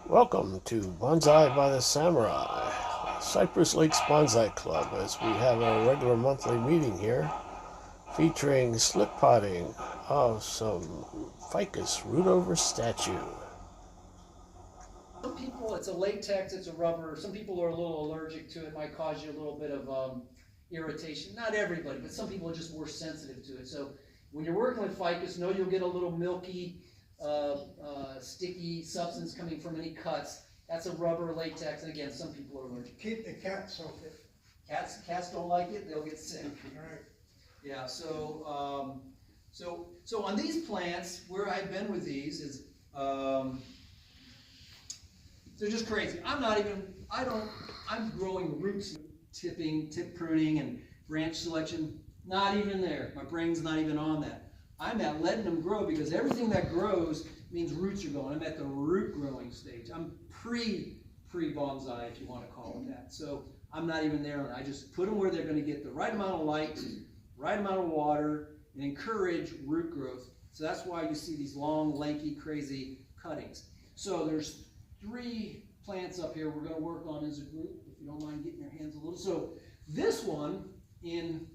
Welcome to Bonsai by the Samurai, Cypress Lakes Bonsai Club, as we have our regular monthly meeting here, featuring slip potting of some ficus root over statue. Some people, it's a latex, it's a rubber. Some people are a little allergic to it. Might cause you a little bit of irritation. Not everybody, but some people are just more sensitive to it. So when you're working with ficus, know you'll get a little milky, sticky substance coming from any cuts. That's a rubber latex, and again, some people are allergic. Keep the cats off it. Cats don't like it; they'll get sick. Right. Yeah. So on these plants, where I've been with these is. They're just crazy. I'm growing roots, tip pruning, and branch selection. Not even there. My brain's not even on that. I'm at letting them grow because everything that grows means roots are going. I'm at the root growing stage. I'm pre-bonsai, if you want to call it that. So I'm not even there. I just put them where they're going to get the right amount of light, right amount of water, and encourage root growth. So that's why you see these long, lanky, crazy cuttings. So there's 3 plants up here we're going to work on as a group, if you don't mind getting your hands a little. So this one, in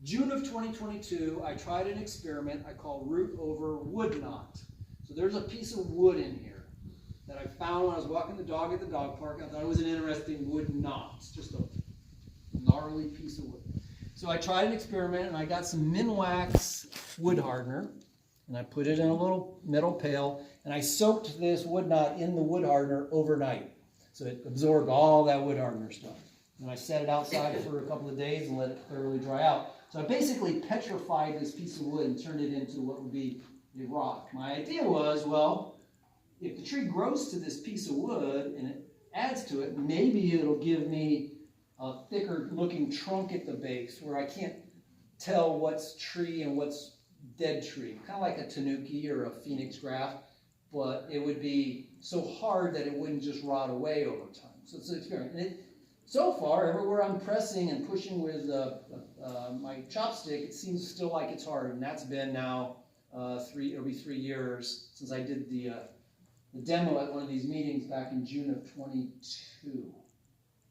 June of 2022, I tried an experiment I call root over wood knot. So there's a piece of wood in here that I found when I was walking the dog at the dog park. I thought it was an interesting wood knot. It's just a gnarly piece of wood. So I tried an experiment, and I got some Minwax wood hardener, and I put it in a little metal pail, and I soaked this wood knot in the wood hardener overnight. So it absorbed all that wood hardener stuff. And I set it outside for a couple of days and let it thoroughly dry out. So I basically petrified this piece of wood and turned it into what would be a rock. My idea was, well, if the tree grows to this piece of wood and it adds to it, maybe it'll give me a thicker looking trunk at the base where I can't tell what's tree and what's dead tree, kind of like a tanuki or a phoenix graft, but it would be so hard that it wouldn't just rot away over time. So it's an experiment. And so far, everywhere I'm pressing and pushing with my chopstick, it seems still like it's hard, and that's been now it'll be 3 years since I did the demo at one of these meetings back in June of 22.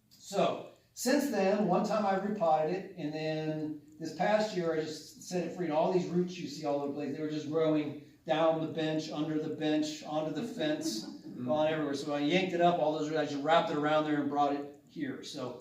So since then, one time I repotted it, and then this past year I just set it free, and all these roots you see all over the place, they were just growing down the bench, under the bench, onto the fence, on everywhere. So I yanked it up, all those roots, I just wrapped it around there and brought it here. So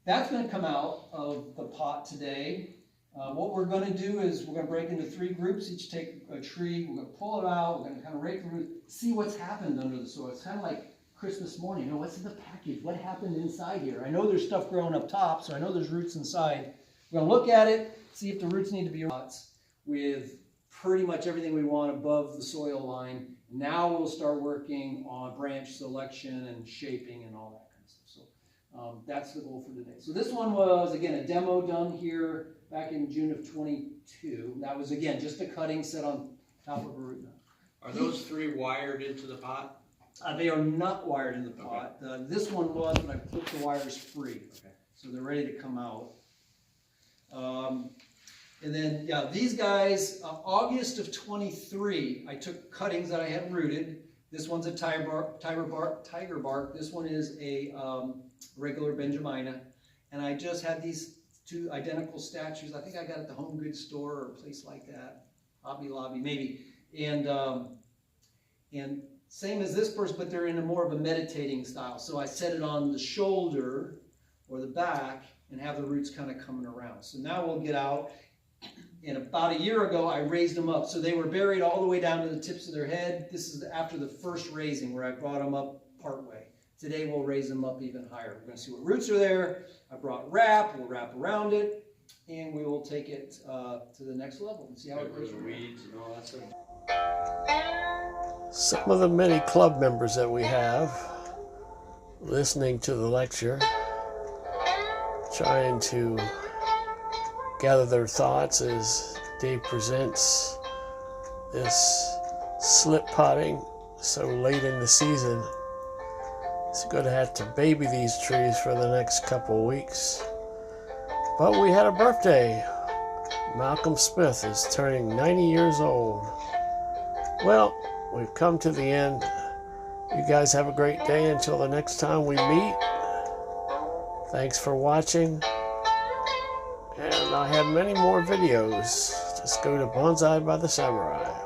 that's going to come out of the pot today. What we're going to do is we're going to break into 3 groups, each take a tree, we're going to pull it out, we're going to kind of rake the root, see what's happened under the soil. It's kind of like Christmas morning, you know, what's in the package? What happened inside here? I know there's stuff growing up top, so I know there's roots inside. We're going to look at it, see if the roots need to be pots with pretty much everything we want above the soil line. Now we'll start working on branch selection and shaping and all that kind of stuff. So that's the goal for today. So this one was, again, a demo done here back in June of 22. That was, again, just a cutting set on top of a root knot. Are those 3 wired into the pot? They are not wired in the pot. Okay. This one was, but I put the wires free. Okay. So they're ready to come out. And then, yeah, these guys, August of 23, I took cuttings that I had rooted. This one's a tiger bark. This one is a regular Benjamina. And I just had these 2 identical statues. I think I got at the home goods store or a place like that. Hobby Lobby, maybe. And same as this person, but they're in a more of a meditating style. So I set it on the shoulder or the back and have the roots kind of coming around. So now we'll get out. And about a year ago, I raised them up. So they were buried all the way down to the tips of their head. This is after the first raising where I brought them up part way. Today we'll raise them up even higher. We're going to see what roots are there. I brought wrap. We'll wrap around it. And we will take it to the next level and see how it grows. Weeds and all that stuff. Some of the many club members that we have listening to the lecture, trying to gather their thoughts as Dave presents this slip potting so late in the season. It's going to have to baby these trees for the next couple of weeks. But we had a birthday. Malcolm Smith is turning 90 years old. Well, we've come to the end You guys have a great day until the next time we meet. Thanks for watching. And I have many more videos. Just go to Bonsai by the Samurai.